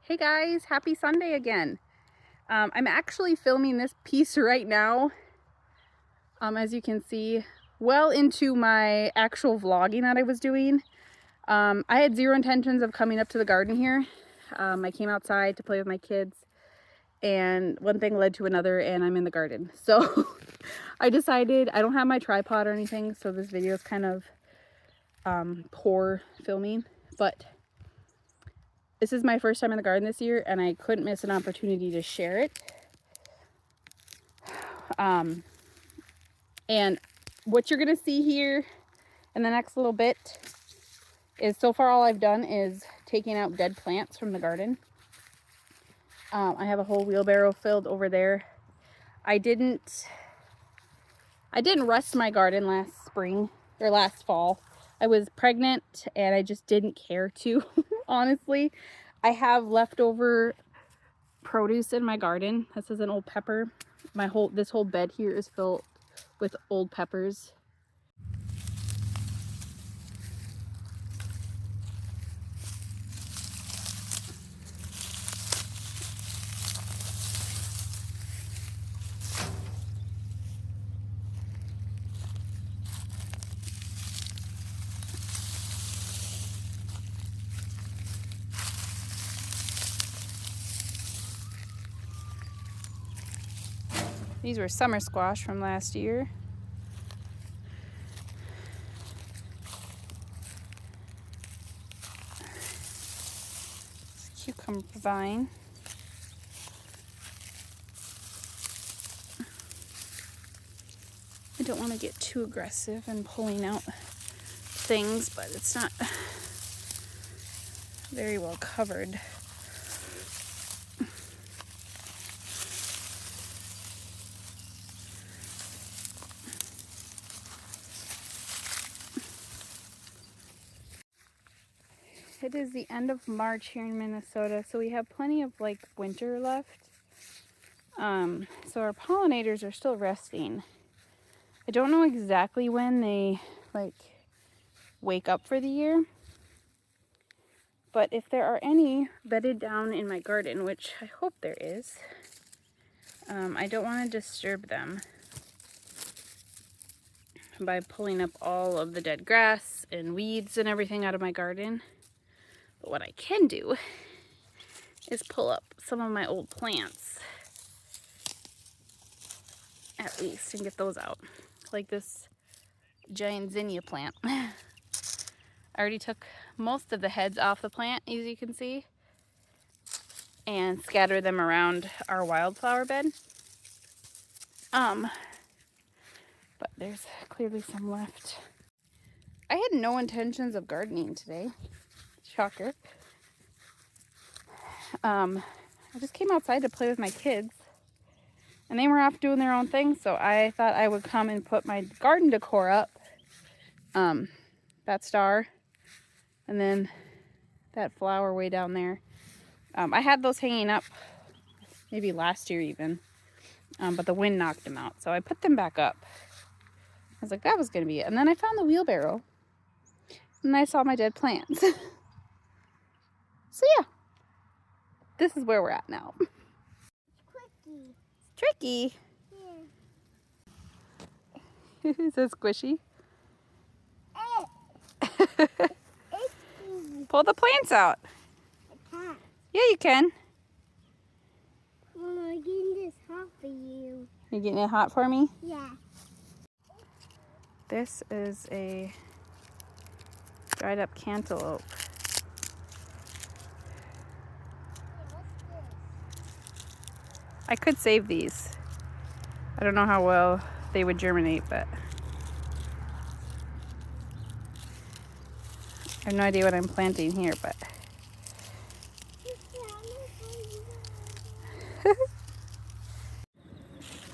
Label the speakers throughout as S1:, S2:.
S1: Hey guys, happy Sunday again. I'm actually filming this piece right now, as you can see, well into my actual vlogging that I was doing. I had zero intentions of coming up to the garden here. I came outside to play with my kids and one thing led to another and I'm in the garden. So I decided, I don't have my tripod or anything, so this video is kind of poor filming, but this is my first time in the garden this year and I couldn't miss an opportunity to share it. And what you're gonna see here in the next little bit is, so far all I've done is taking out dead plants from the garden. I have a whole wheelbarrow filled over there. I didn't rust my garden last spring or last fall. I was pregnant and I just didn't care to. Honestly, I have leftover produce in my garden. This is an old pepper. This whole bed here is filled with old peppers. These were summer squash from last year. Cucumber vine. I don't want to get too aggressive in pulling out things, but it's not very well covered. It is the end of March here in Minnesota, so we have plenty of winter left. So our pollinators are still resting. I don't know exactly when they wake up for the year, but if there are any bedded down in my garden, which I hope there is, I don't want to disturb them by pulling up all of the dead grass and weeds and everything out of my garden. But what I can do is pull up some of my old plants, at least, and get those out. Like this giant zinnia plant. I already took most of the heads off the plant, as you can see, and scattered them around our wildflower bed. But there's clearly some left. I had no intentions of gardening today. Shocker. I just came outside to play with my kids and they were off doing their own thing, so I thought I would come and put my garden decor up. That star and then that flower way down there. I had those hanging up maybe last year even, but the wind knocked them out, so I put them back up. I was like, that was gonna be it. And then I found the wheelbarrow and I saw my dead plants. So yeah, this is where we're at now. It's tricky. Yeah. Is that squishy? Pull the plants out. I can't. Yeah, you can. Well, I'm getting this hot for you. You're getting it hot for me? Yeah. This is a dried up cantaloupe. I could save these. I don't know how well they would germinate, but I have no idea what I'm planting here, but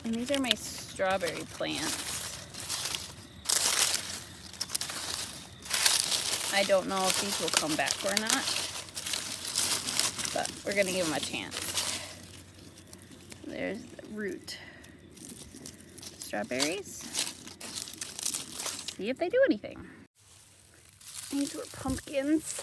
S1: and these are my strawberry plants. I don't know if these will come back or not, but we're gonna give them a chance. There's the root. Strawberries. See if they do anything. These were pumpkins.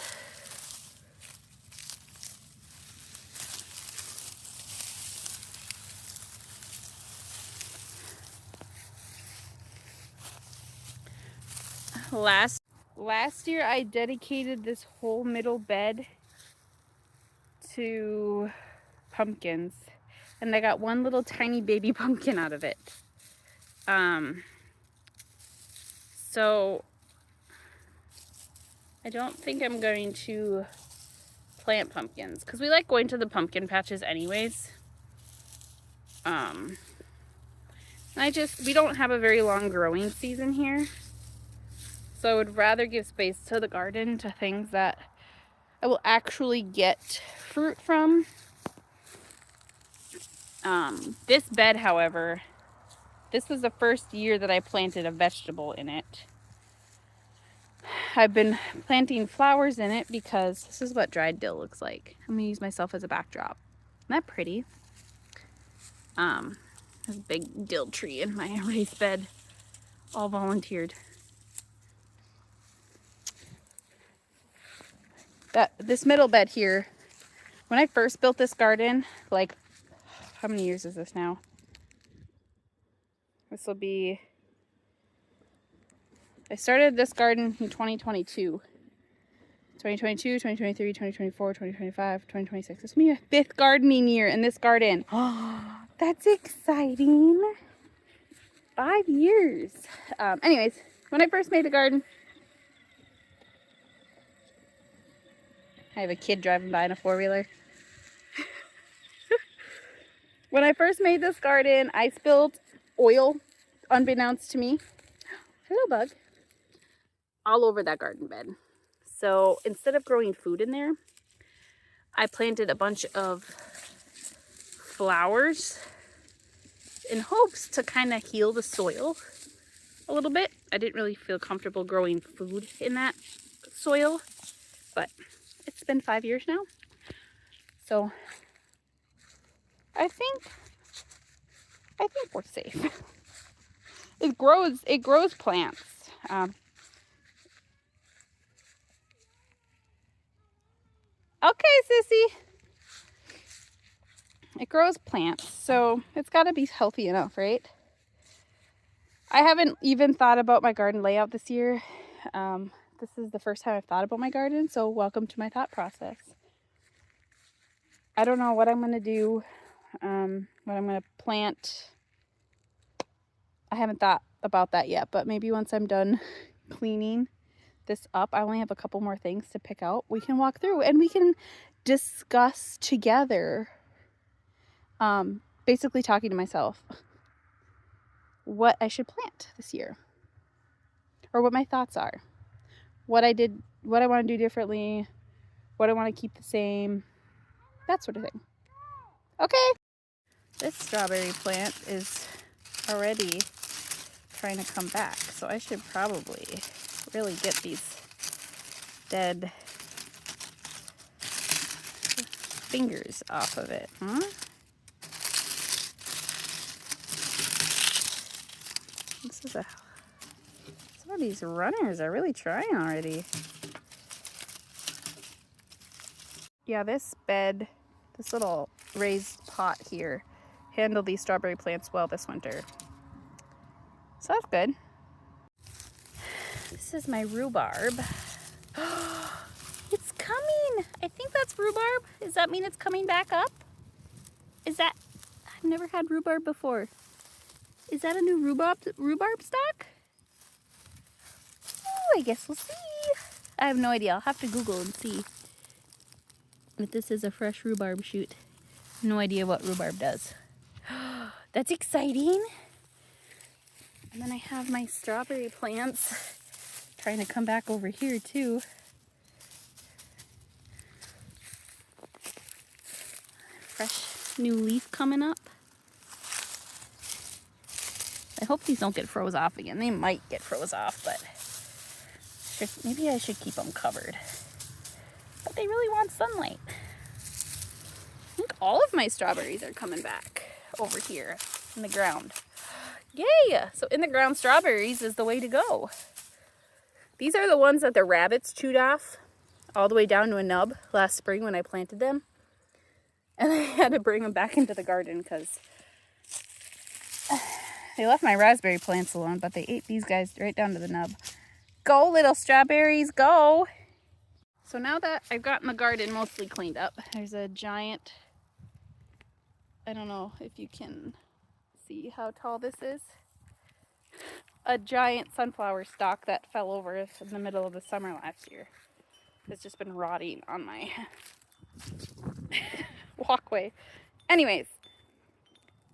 S1: Last year I dedicated this whole middle bed to pumpkins, and I got one little tiny baby pumpkin out of it. So I don't think I'm going to plant pumpkins because we like going to the pumpkin patches anyways. We don't have a very long growing season here, so I would rather give space to the garden to things that I will actually get fruit from. This bed, however, this was the first year that I planted a vegetable in it. I've been planting flowers in it because this is what dried dill looks like. I'm gonna use myself as a backdrop. Isn't that pretty? There's a big dill tree in my raised bed, all volunteered. This middle bed here, when I first built this garden, like, how many years is this now? This will be, I started this garden in 2022. 2022, 2023, 2024, 2025, 2026. This will be my 5th gardening year in this garden. Oh, that's exciting. 5 years. Anyways, when I first made the garden, I have a kid driving by in a 4-wheeler. When I first made this garden, I spilled oil, unbeknownst to me. Hello, bug. All over that garden bed. So instead of growing food in there, I planted a bunch of flowers in hopes to kind of heal the soil a little bit. I didn't really feel comfortable growing food in that soil, but it's been 5 years now. So I think we're safe. It grows plants. Okay, sissy. It grows plants, so it's got to be healthy enough, right? I haven't even thought about my garden layout this year. This is the first time I've thought about my garden, so welcome to my thought process. I don't know what I'm going to do, what I'm going to plant. I haven't thought about that yet, but maybe once I'm done cleaning this up, I only have a couple more things to pick out. We can walk through and we can discuss together, basically talking to myself, what I should plant this year, or what my thoughts are, what I want to do differently, what I want to keep the same, that sort of thing. Okay. This strawberry plant is already trying to come back, so I should probably really get these dead fingers off of it, huh? Some of these runners are really trying already. Yeah, this bed, this little raised pot here, handled these strawberry plants well this winter. So that's good. This is my rhubarb. It's coming! I think that's rhubarb. Does that mean it's coming back up? I've never had rhubarb before. Is that a new rhubarb stock? Oh, I guess we'll see. I have no idea. I'll have to Google and see if this is a fresh rhubarb shoot. No idea what rhubarb does. That's exciting. And then I have my strawberry plants trying to come back over here too. Fresh new leaf coming up. I hope these don't get froze off again. They might get froze off, but maybe I should keep them covered. But they really want sunlight. I think all of my strawberries are coming back over here in the ground. Yay! So in the ground strawberries is the way to go. These are the ones that the rabbits chewed off all the way down to a nub last spring when I planted them. And I had to bring them back into the garden because they left my raspberry plants alone, but they ate these guys right down to the nub. Go, little strawberries, go. So now that I've gotten the garden mostly cleaned up, there's a giant, I don't know if you can see how tall this is, a giant sunflower stalk that fell over in the middle of the summer last year. It's just been rotting on my walkway. Anyways,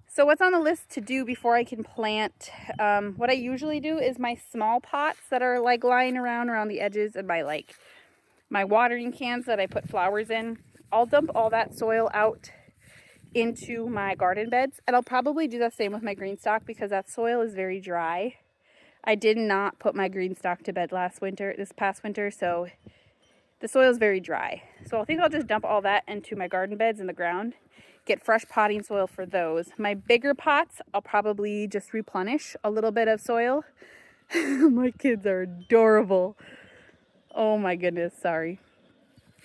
S1: so what's on the list to do before I can plant, what I usually do is my small pots that are like lying around the edges and my watering cans that I put flowers in. I'll dump all that soil out into my garden beds, and I'll probably do the same with my green stock because that soil is very dry. I did not put my green stock to bed this past winter, so the soil is very dry. So I think I'll just dump all that into my garden beds in the ground, get fresh potting soil for those. My bigger pots, I'll probably just replenish a little bit of soil. My kids are adorable. Oh my goodness, sorry.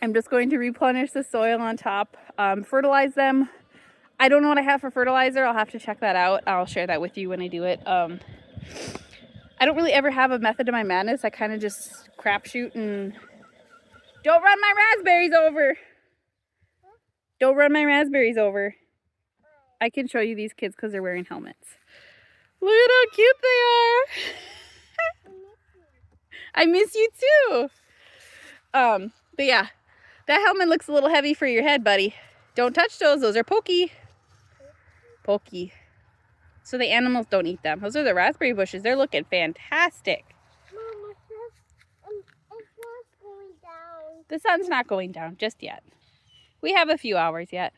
S1: I'm just going to replenish the soil on top, fertilize them. I don't know what I have for fertilizer. I'll have to check that out. I'll share that with you when I do it. I don't really ever have a method to my madness. I kind of just crapshoot and... Don't run my raspberries over. Don't run my raspberries over. I can show you these kids because they're wearing helmets. Look at how cute they are. I miss you too. But yeah, that helmet looks a little heavy for your head, buddy. Don't touch those. Those are pokey. Pokey. So the animals don't eat them. Those are the raspberry bushes. They're looking fantastic.
S2: Mom, it's not going down.
S1: The sun's not going down just yet. We have a few hours yet.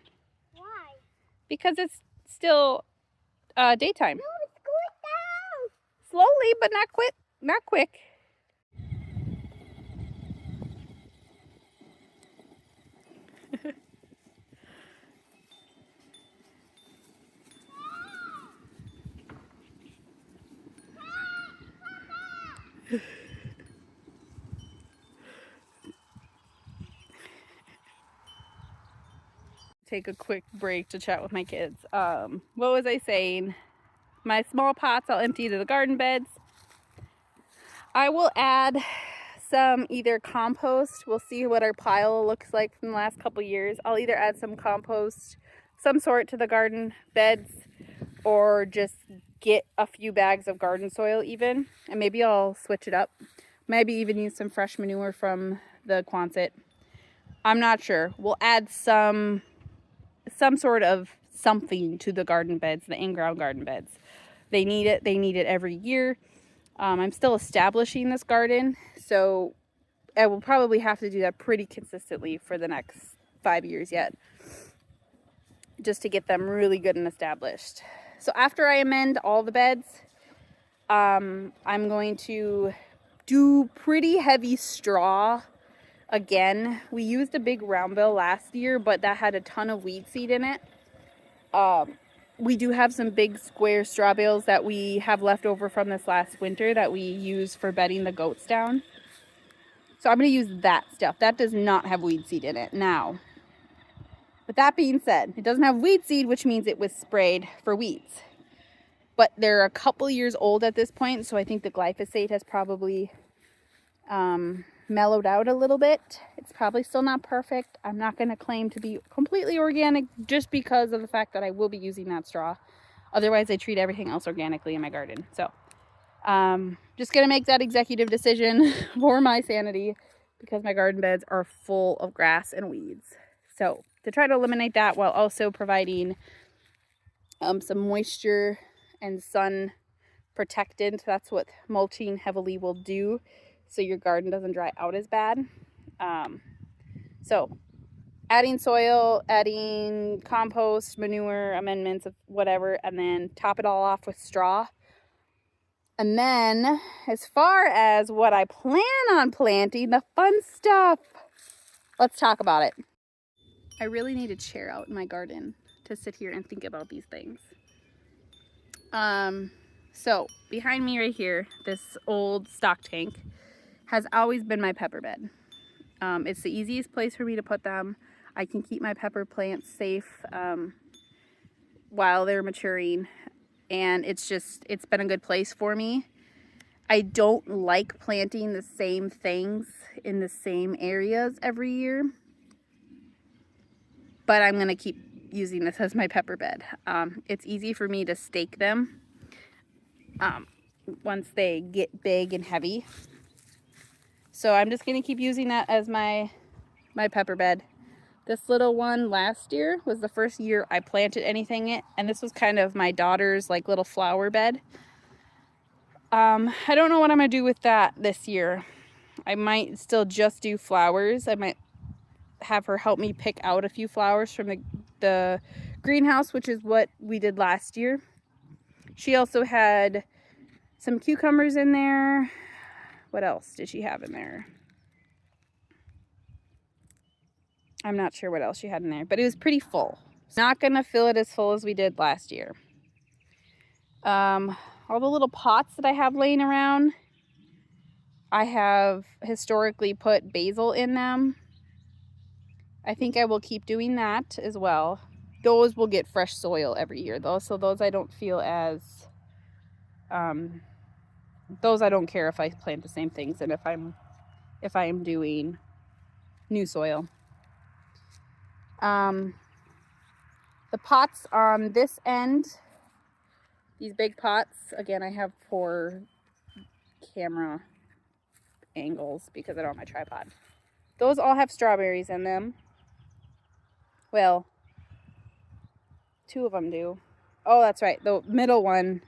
S2: Why?
S1: Because it's still daytime.
S2: No, it's going down.
S1: Slowly, but not quick. Not quick. Take a quick break to chat with my kids. What was I saying? My small pots I'll empty to the garden beds. I will add some either compost. We'll see what our pile looks like from the last couple years. I'll either add some compost, some sort to the garden beds, or just get a few bags of garden soil even. And maybe I'll switch it up. Maybe even use some fresh manure from the Quonset. I'm not sure. We'll add some sort of something to the garden beds, the in-ground garden beds. They need it. They need it every year. I'm still establishing this garden, so I will probably have to do that pretty consistently for the next 5 years yet, just to get them really good and established. So after I amend all the beds, I'm going to do pretty heavy straw again. We used a big round bill last year, but that had a ton of weed seed in it. We do have some big square straw bales that we have left over from this last winter that we use for bedding the goats down. So I'm going to use that stuff. That does not have weed seed in it. Now, with that being said, it doesn't have weed seed, which means it was sprayed for weeds. But they're a couple years old at this point, so I think the glyphosate has probably mellowed out a little bit. It's probably still not perfect. I'm not going to claim to be completely organic just because of the fact that I will be using that straw. Otherwise, I treat everything else organically in my garden. So, just going to make that executive decision for my sanity because my garden beds are full of grass and weeds. So, to try to eliminate that while also providing some moisture and sun protectant. That's what mulching heavily will do, so your garden doesn't dry out as bad. So adding soil, adding compost, manure, amendments of whatever, and then top it all off with straw. And then as far as what I plan on planting, the fun stuff, let's talk about it. I really need a chair out in my garden to sit here and think about these things. So behind me right here, this old stock tank has always been my pepper bed. It's the easiest place for me to put them. I can keep my pepper plants safe while they're maturing, and it's been a good place for me. I don't like planting the same things in the same areas every year, but I'm gonna keep using this as my pepper bed. It's easy for me to stake them once they get big and heavy. So I'm just gonna keep using that as my pepper bed. This little one last year was the first year I planted anything in it, and this was kind of my daughter's like little flower bed. I don't know what I'm gonna do with that this year. I might still just do flowers. I might have her help me pick out a few flowers from the greenhouse, which is what we did last year. She also had some cucumbers in there. What else did she have in there? I'm not sure what else she had in there, but it was pretty full. Not gonna fill it as full as we did last year. All the little pots that I have laying around, I have historically put basil in them. I think I will keep doing that as well. Those will get fresh soil every year though, so those I don't feel as, those I don't care if I plant the same things and if I am doing new soil. The pots on this end, these big pots, again, I have poor camera angles because I don't have my tripod. Those all have strawberries in them. Well, 2 of them do. Oh, that's right. The middle one,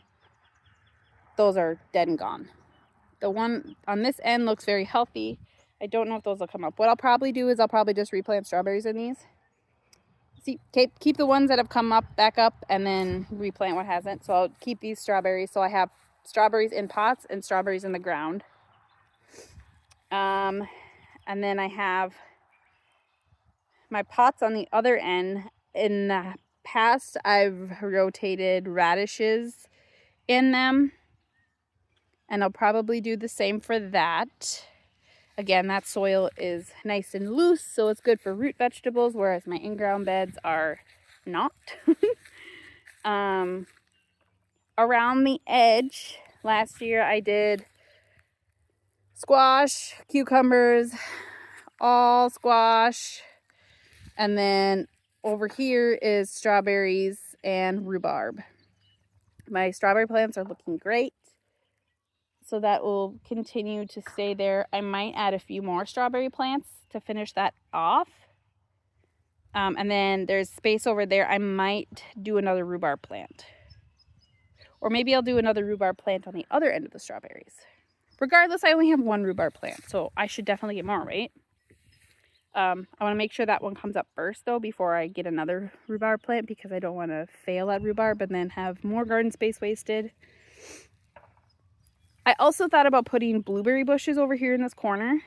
S1: those are dead and gone. The one on this end looks very healthy. I don't know if those will come up. What I'll probably do is I'll probably just replant strawberries in these. See, keep the ones that have come up back up and then replant what hasn't. So I'll keep these strawberries. So I have strawberries in pots and strawberries in the ground. And then I have my pots on the other end. In the past, I've rotated radishes in them. And I'll probably do the same for that. Again, that soil is nice and loose, so it's good for root vegetables, whereas my in-ground beds are not. Around the edge, last year I did squash, cucumbers, all squash, and then over here is strawberries and rhubarb. My strawberry plants are looking great. So that will continue to stay there. I might add a few more strawberry plants to finish that off. And then there's space over there. I might do another rhubarb plant. Or maybe I'll do another rhubarb plant on the other end of the strawberries. Regardless, I only have 1 rhubarb plant, so I should definitely get more, right? I want to make sure that one comes up first, though, before I get another rhubarb plant, because I don't want to fail at rhubarb and then have more garden space wasted. I also thought about putting blueberry bushes over here in this corner.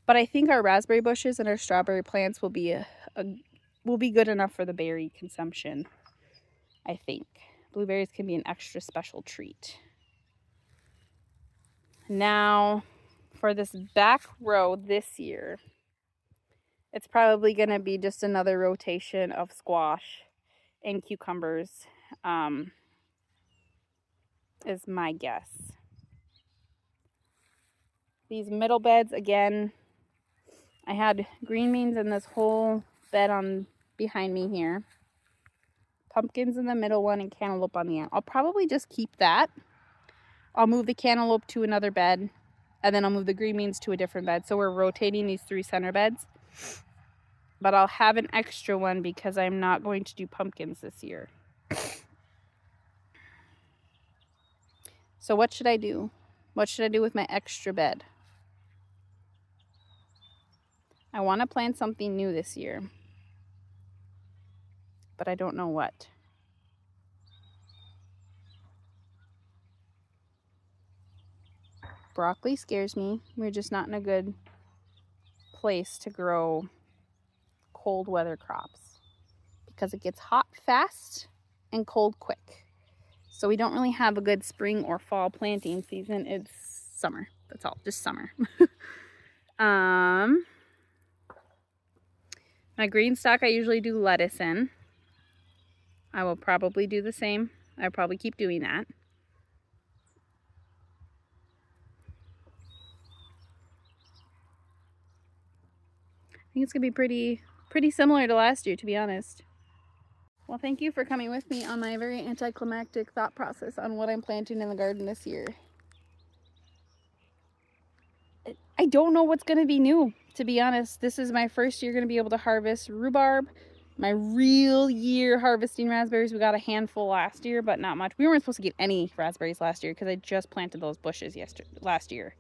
S1: But I think our raspberry bushes and our strawberry plants will be good enough for the berry consumption, I think. Blueberries can be an extra special treat. Now, for this back row this year, it's probably going to be just another rotation of squash and cucumbers, is my guess. These middle beds, again, I had green beans in this whole bed on behind me here. Pumpkins in the middle one and cantaloupe on the end. I'll probably just keep that. I'll move the cantaloupe to another bed, and then I'll move the green beans to a different bed. So we're rotating these 3 center beds. But I'll have an extra one because I'm not going to do pumpkins this year. So what should I do? What should I do with my extra bed? I want to plant something new this year, but I don't know what. Broccoli scares me. We're just not in a good place to grow cold weather crops because it gets hot fast and cold quick. So we don't really have a good spring or fall planting season. It's summer. That's all, just summer. My green stock I usually do lettuce in. I will probably do the same. I'll probably keep doing that. think it's gonna be pretty similar to last year, to be honest. Well, thank you for coming with me on my very anticlimactic thought process on what I'm planting in the garden this year. I don't know what's gonna be new, to be honest. This is my first year gonna be able to harvest rhubarb. My real year harvesting raspberries. We got a handful last year, but not much. We weren't supposed to get any raspberries last year because I just planted those bushes last year.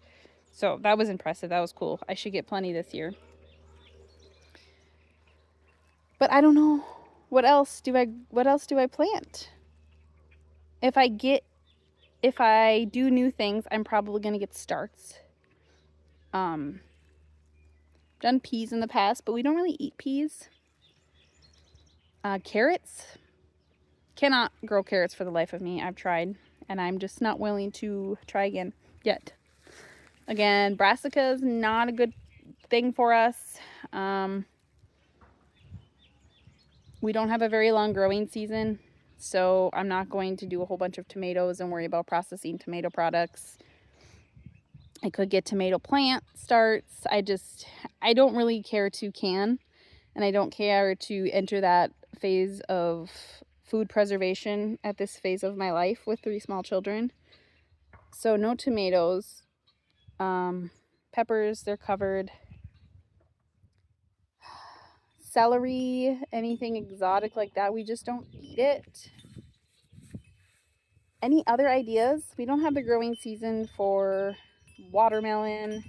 S1: So that was impressive. That was cool. I should get plenty this year. But I don't know. What else do I plant? If I do new things, I'm probably gonna get starts. Done peas in the past, but we don't really eat peas. Carrots. Cannot grow carrots for the life of me. I've tried, and I'm just not willing to try again yet. Again, brassica is not a good thing for us. We don't have a very long growing season, so I'm not going to do a whole bunch of tomatoes and worry about processing tomato products. I could get tomato plant starts. I don't really care to can, and I don't care to enter that phase of food preservation at this phase of my life with 3 small children. So no tomatoes. Peppers, they're covered. Celery, anything exotic like that, we just don't eat it. Any other ideas? We don't have the growing season for watermelon.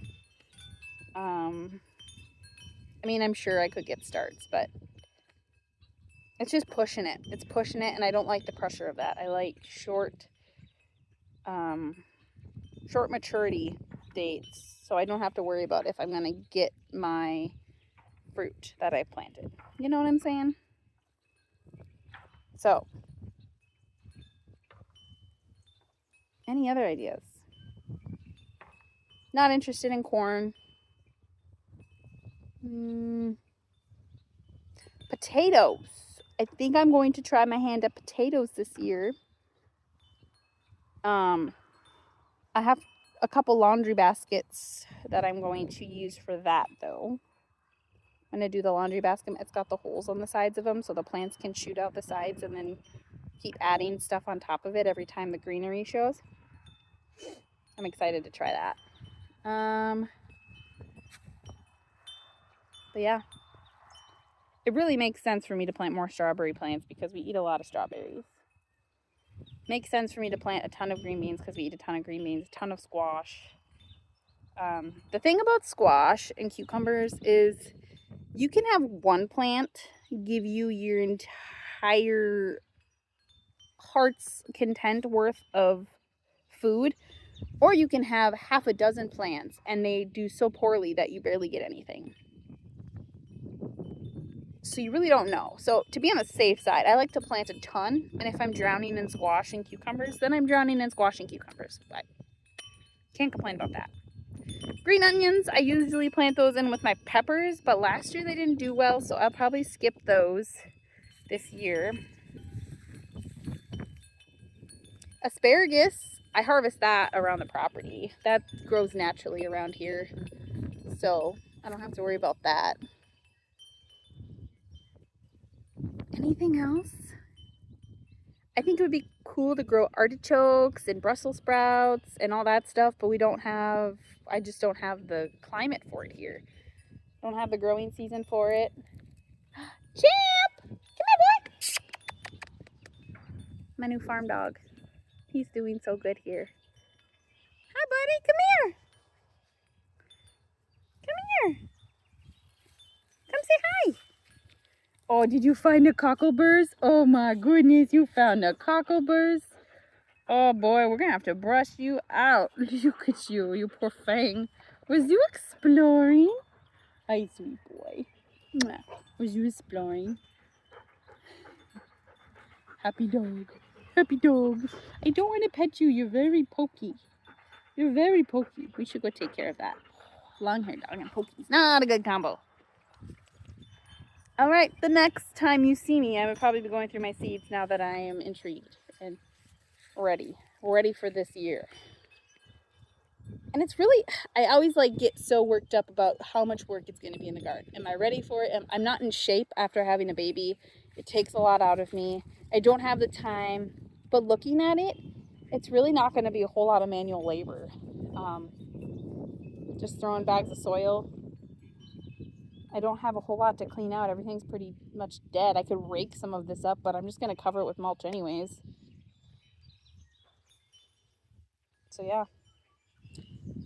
S1: I mean, I'm sure I could get starts, but it's just pushing it. It's pushing it, and I don't like the pressure of that. I like short maturity dates, so I don't have to worry about if I'm going to get my fruit that I planted. You know what I'm saying? So, any other ideas? Not interested in corn. Potatoes. I think I'm going to try my hand at potatoes this year. I have a couple laundry baskets that I'm going to use for that, though. I'm going to do the laundry basket. It's got the holes on the sides of them so the plants can shoot out the sides and then keep adding stuff on top of it every time the greenery shows. I'm excited to try that. But yeah, it really makes sense for me to plant more strawberry plants because we eat a lot of strawberries. Makes sense for me to plant a ton of green beans because we eat a ton of green beans, a ton of squash. The thing about squash and cucumbers is you can have one plant give you your entire heart's content worth of food, or you can have half a dozen plants and they do so poorly that you barely get anything. So you really don't know. So to be on the safe side, I like to plant a ton, and if I'm drowning in squash and cucumbers, then I'm drowning in squash and cucumbers. But can't complain about that. Green onions, I usually plant those in with my peppers, but last year they didn't do well, so I'll probably skip those this year. Asparagus, I harvest that around the property. That grows naturally around here, so I don't have to worry about that. Anything else? I think it would be cool to grow artichokes and Brussels sprouts and all that stuff, but I just don't have the climate for it here. Don't have the growing season for it. Champ! Come here, boy! My new farm dog. He's doing so good here. Hi, buddy. Come here. Come here. Come say hi. Oh, did you find a cockleburs? Oh my goodness, you found a cockleburs. Oh boy, we're gonna have to brush you out. Look at you, you poor thing. Was you exploring? Hi, sweet boy. Was you exploring? Happy dog. Happy dog. I don't want to pet you. You're very pokey. You're very pokey. We should go take care of that. Long hair dog and pokey's not a good combo. Alright, the next time you see me, I would probably be going through my seeds now that I am intrigued and ready for this year. And it's really, I always like get so worked up about how much work it's going to be in the garden. Am I ready for it? I'm not in shape after having a baby. It takes a lot out of me. I don't have the time. But looking at it, it's really not going to be a whole lot of manual labor. Just throwing bags of soil. I don't have a whole lot to clean out. Everything's pretty much dead. I could rake some of this up, but I'm just going to cover it with mulch anyways. So yeah.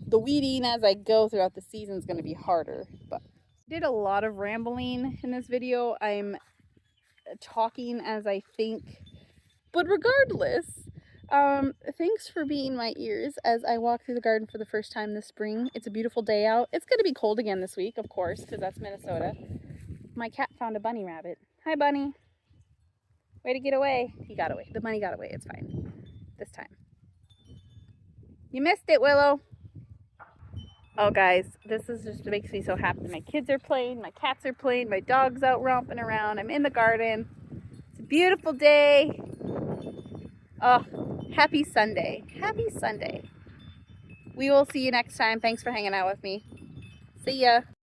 S1: The weeding as I go throughout the season is going to be harder, but I did a lot of rambling in this video. I'm talking as I think, but regardless, thanks for being my ears as I walk through the garden for the first time this spring. It's a beautiful day out. It's going to be cold again this week, of course, because that's Minnesota. My cat found a bunny rabbit. Hi, bunny. Way to get away. He got away. The bunny got away. It's fine this time. You missed it, Willow. Oh guys, this is just makes me so happy. My kids are playing, my cats are playing, my dog's out romping around. I'm in the garden. It's a beautiful day. Oh, happy Sunday. Happy Sunday. We will see you next time. Thanks for hanging out with me. See ya.